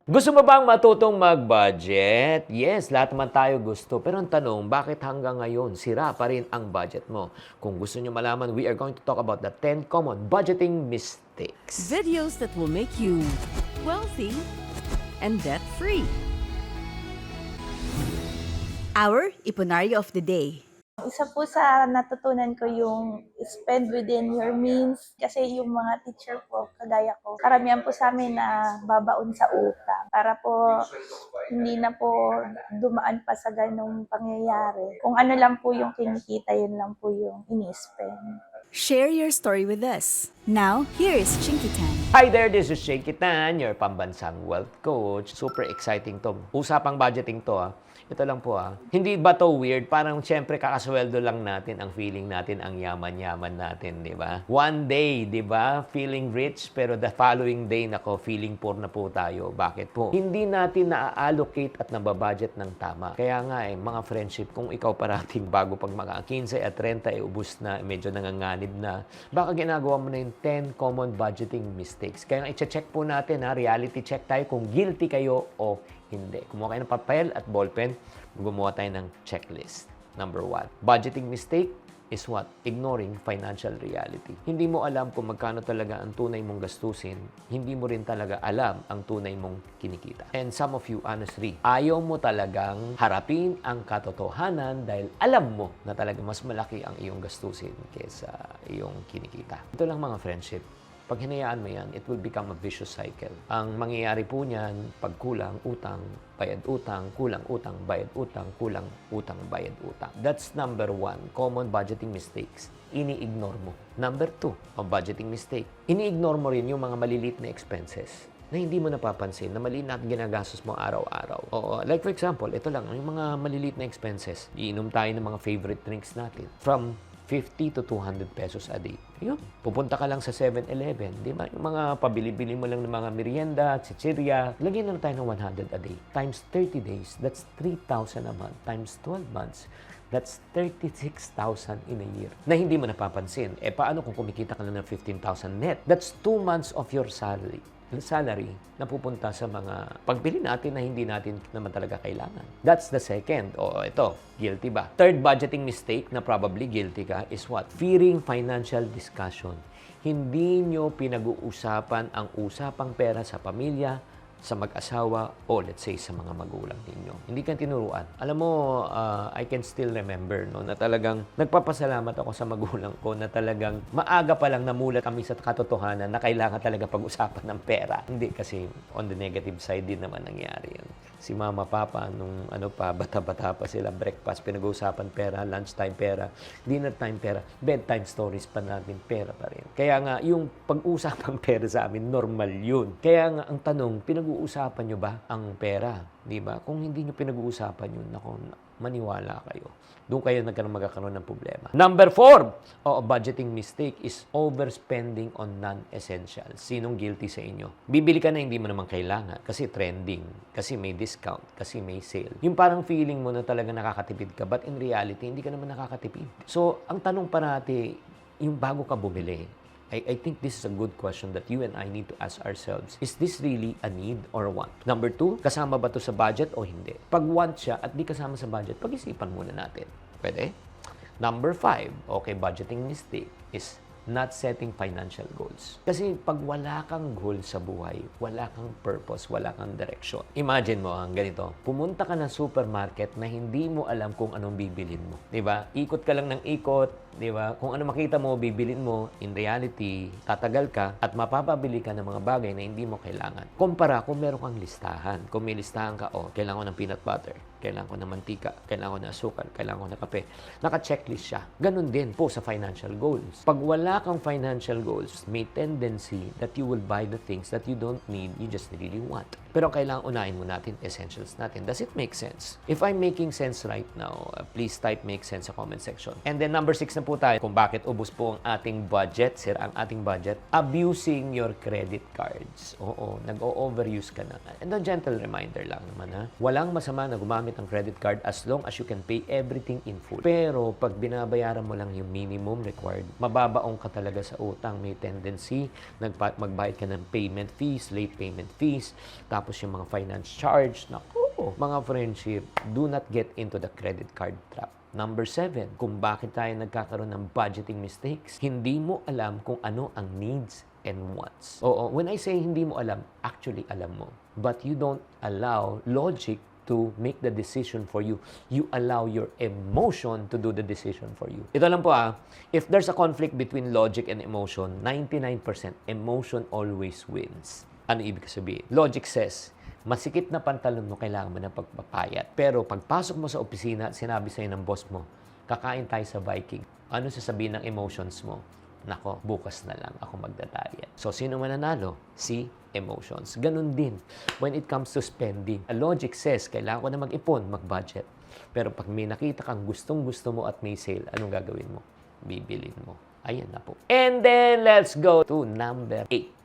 Gusto mo bang matutong mag-budget? Yes, lahat naman tayo gusto. Pero ang tanong, bakit hanggang ngayon sira pa rin ang budget mo? Kung gusto nyo malaman, we are going to talk about the 10 common budgeting mistakes. Videos that will make you wealthy and debt-free. Our Ipunario of the Day. Isa po sa natutunan ko yung spend within your means kasi yung mga teacher po, kagaya ko, karamihan po sa amin na babaon sa utang para po hindi na po dumaan pa sa ganong pangyayari. Kung ano lang po yung kinikita, yun lang po yung ini-spend. Share your story with us. Now, here is Chinky Tan. Hi there, this is Shaky Tan, your pambansang wealth coach. Super exciting to. Usapang budgeting to Ito lang po Hindi ba to weird? Parang siyempre kakasweldo lang natin ang feeling natin, ang yaman-yaman natin, di ba? One day, di ba? Feeling rich, pero the following day, nako, feeling poor na po tayo. Bakit po? Hindi natin na-allocate at nababudget ng tama. Kaya nga mga friendship, kung ikaw parating bago pag mga 15 at 30, ubus na, medyo nanganganib na, baka ginagawa mo na yung 10 common budgeting mistakes. Kaya nga, i-check po natin, reality check tayo kung guilty kayo o hindi. Kumuha kayo ng papel at ballpen, gumawa tayo ng checklist. Number 1, budgeting mistake is what? Ignoring financial reality. Hindi mo alam kung magkano talaga ang tunay mong gastusin. Hindi mo rin talaga alam ang tunay mong kinikita. And some of you, honestly, ayaw mo talagang harapin ang katotohanan dahil alam mo na talaga mas malaki ang iyong gastusin kaysa iyong kinikita. Ito lang mga friendship. Pag hinayaan mo yan, it will become a vicious cycle. Ang mangyayari po niyan, pag kulang, utang, bayad utang, kulang utang, bayad utang, kulang utang, bayad utang. That's number 1, common budgeting mistakes. Ini-ignore mo. Number 2, ang budgeting mistake. Ini-ignore mo rin yung mga maliliit na expenses na hindi mo napapansin, na maliit na ginagastos mo araw-araw. Oo, like for example, ito lang, yung mga maliliit na expenses. Iinom tayo ng mga favorite drinks natin. From 50 to 200 pesos a day. Yun. Pupunta ka lang sa 7-Eleven, di ba? Yung mga pabili-bili mo lang ng mga merienda, chichirya, lagyan lang tayo ng 100 a day. Times 30 days, that's 3,000 a month. Times 12 months, that's 36,000 in a year. Na hindi mo napapansin. Paano kung kumikita ka lang ng 15,000 net? That's 2 months of your salary na pupunta sa mga pagbili natin na hindi natin naman talaga kailangan. That's the second. Ito, guilty ba? Third budgeting mistake na probably guilty ka is what? Fearing financial discussion. Hindi nyo pinag-uusapan ang usapang pera sa pamilya, sa mag-asawa, o let's say sa mga magulang ninyo. Hindi ka tinuruan. Alam mo, I can still remember na talagang nagpapasalamat ako sa magulang ko na talagang maaga pa lang namulat kami sa katotohanan na kailangan talaga pag-usapan ng pera. Hindi kasi on the negative side din naman nangyari yun. Si mama, papa, nung bata-bata pa sila, breakfast, pinag-uusapan pera, lunchtime pera, dinner time pera, bedtime stories pa natin, pera pa rin. Kaya nga, yung pag-usapang pera sa amin, normal yun. Kaya nga, ang tanong, pinag-uusapan nyo ba ang pera? Di ba? Kung hindi nyo pinag-uusapan yun, maniwala kayo. Doon kayo magkakaroon ng problema. Number 4, budgeting mistake is overspending on non-essentials. Sinong guilty sa inyo? Bibili ka na hindi mo naman kailangan kasi trending, kasi may discount, kasi may sale. Yung parang feeling mo na talaga nakakatipid ka, but in reality, hindi ka naman nakakatipid. So, ang tanong parati, yung bago ka bumili, I think this is a good question that you and I need to ask ourselves. Is this really a need or want? Number 2, kasama ba to sa budget o hindi? Pag want siya at di kasama sa budget, pag-isipan muna natin. Pwede? Number 5, okay, budgeting mistake is not setting financial goals. Kasi pag wala kang goal sa buhay, wala kang purpose, wala kang direction. Imagine mo ang ganito, pumunta ka ng supermarket na hindi mo alam kung anong bibilin mo. Diba? Ikot ka lang ng ikot, diba? Kung ano makita mo, bibilin mo, in reality, tatagal ka at mapapabili ka ng mga bagay na hindi mo kailangan. Kumpara kung meron kang listahan. Kung may listahan ka, kailangan ko ng peanut butter, kailangan ko ng mantika, kailangan ko ng asukal, kailangan ko ng kape. Naka-checklist siya. Ganun din po sa financial goals. Pag wala kang financial goals, may tendency that you will buy the things that you don't need, you just really want. Pero kailangan unahin mo natin essentials natin. Does it make sense? If I'm making sense right now, please type make sense sa comment section. And then number 6 na po tayo kung bakit ubos po ang ating budget, sira ang ating budget, abusing your credit cards. Oo, nag-o-overuse ka na. And a gentle reminder lang naman walang masama na gumamit ng credit card as long as you can pay everything in full. Pero pag binabayaran mo lang yung minimum required, mababaong ka talaga sa utang. May tendency, magbayad ka ng payment fees, late payment fees, Tapos yung mga finance charge, naku, mga friendship, do not get into the credit card trap. Number 7, kung bakit tayo nagkakaroon ng budgeting mistakes, hindi mo alam kung ano ang needs and wants. Oo, when I say hindi mo alam, actually alam mo. But you don't allow logic to make the decision for you. You allow your emotion to do the decision for you. Ito lang po if there's a conflict between logic and emotion, 99% emotion always wins. Ano ibig sabihin? Logic says, masikip na pantalon mo, kailangan mo ng pagpapayat. Pero pagpasok mo sa opisina, sinabi sa'yo ng boss mo, kakain tayo sa Viking. Ano sasabihin ng emotions mo? Nako, bukas na lang ako magdadayat. So, sino mananalo? Si emotions. Ganun din when it comes to spending. A logic says, kailangan ko na mag-ipon, mag-budget. Pero pag may nakita kang gustong-gusto mo at may sale, anong gagawin mo? Bibilin mo. Ayan na po. And then, let's go to number 8.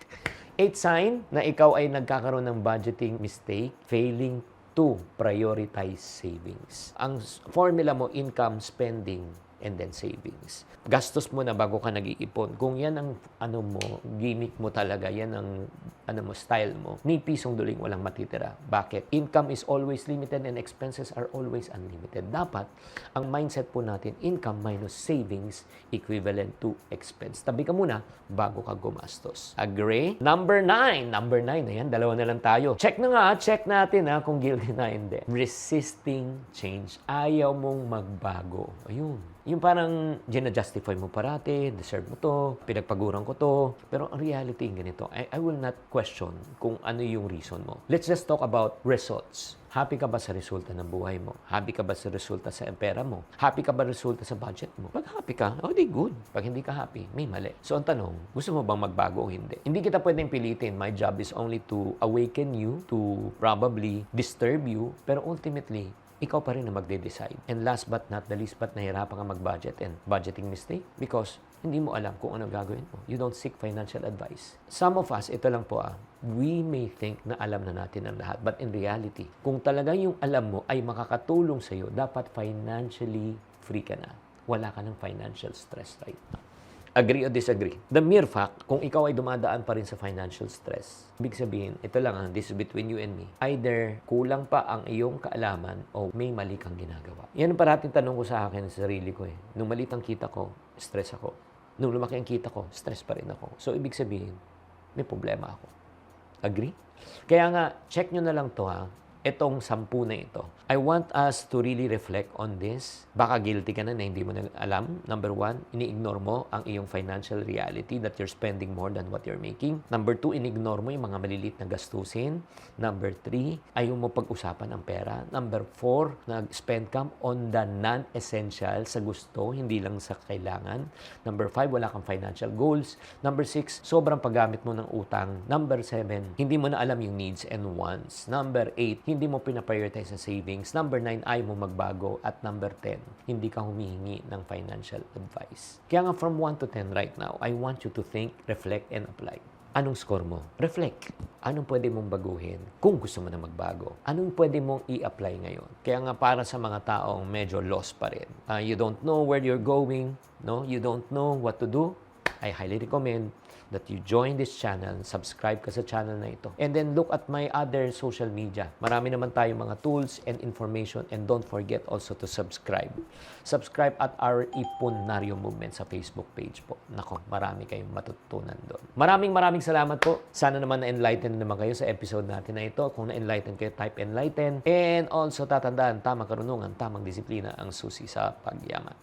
8 sign na ikaw ay nagkakaroon ng budgeting mistake, failing to prioritize savings. Ang formula mo, income, spending, and then savings. Gastos mo na bago ka nag-iipon. Kung yan ang gimmick mo talaga, yan ang style mo, ni pisong duling walang matitira. Bakit? Income is always limited and expenses are always unlimited. Dapat, ang mindset po natin, income minus savings equivalent to expense. Tabi ka muna bago ka gumastos. Agree? Number 9. Number 9, ayan, dalawa na lang tayo. Check na nga, check natin kung guilty na hindi. Resisting change. Ayaw mong magbago. Ayun. Yung parang gina-justify mo parati, deserve mo to, pinagpaguran ko to. Pero ang reality ganito, I will not question kung ano yung reason mo. Let's just talk about results. Happy ka ba sa resulta ng buhay mo? Happy ka ba sa resulta sa pera mo? Happy ka ba resulta sa budget mo? Pag happy ka, di good. Pag hindi ka happy, may mali. So ang tanong, gusto mo bang magbago o hindi? Hindi kita pwedeng pilitin. My job is only to awaken you, to probably disturb you, pero ultimately, ikaw pa rin na magde-decide. And last but not the least, nahirapan ka mag-budget and budgeting mistake because hindi mo alam kung ano gagawin mo. You don't seek financial advice. Some of us, ito lang po we may think na alam na natin ang lahat. But in reality, kung talaga yung alam mo ay makakatulong sa'yo, dapat financially free ka na. Wala ka ng financial stress right now. Agree or disagree? The mere fact, kung ikaw ay dumadaan pa rin sa financial stress, ibig sabihin, ito lang this is between you and me. Either kulang pa ang iyong kaalaman o may mali kang ginagawa. Yan ang parating tanong ko sa akin sa sarili ko Nung maliit ang kita ko, stress ako. Nung lumaki ang kita ko, stress pa rin ako. So, ibig sabihin, may problema ako. Agree? Kaya nga, check nyo na lang to Itong 10 na ito. I want us to really reflect on this. Baka guilty ka na hindi mo na alam. Number 1, ini-ignore mo ang iyong financial reality that you're spending more than what you're making. Number 2, ini-ignore mo yung mga maliliit na gastusin. Number 3, ayaw mo pag-usapan ang pera. Number 4, nag-spend ka on the non-essential sa gusto, hindi lang sa kailangan. Number 5, wala kang financial goals. Number 6, sobrang paggamit mo ng utang. Number 7, hindi mo na alam yung needs and wants. Number 8, hindi mo pinaprioritize sa savings. Number 9, ayaw mo magbago. At number 10, hindi ka humihingi ng financial advice. Kaya nga from 1 to 10 right now, I want you to think, reflect, and apply. Anong score mo? Reflect. Anong pwede mong baguhin kung gusto mo na magbago? Anong pwede mong i-apply ngayon? Kaya nga para sa mga taong medyo lost pa rin. You don't know where you're going, no? You don't know what to do. I highly recommend that you join this channel, subscribe ka sa channel na ito. And then look at my other social media. Marami naman tayong mga tools and information, and don't forget also to subscribe. Subscribe at our Iponaryo Movement sa Facebook page po. Nako, marami kayong matutunan doon. Maraming salamat po. Sana naman na-enlighten naman kayo sa episode natin na ito. Kung na-enlighten kayo, type enlighten. And also tatandaan, tamang karunungan, tamang disiplina ang susi sa pagyaman.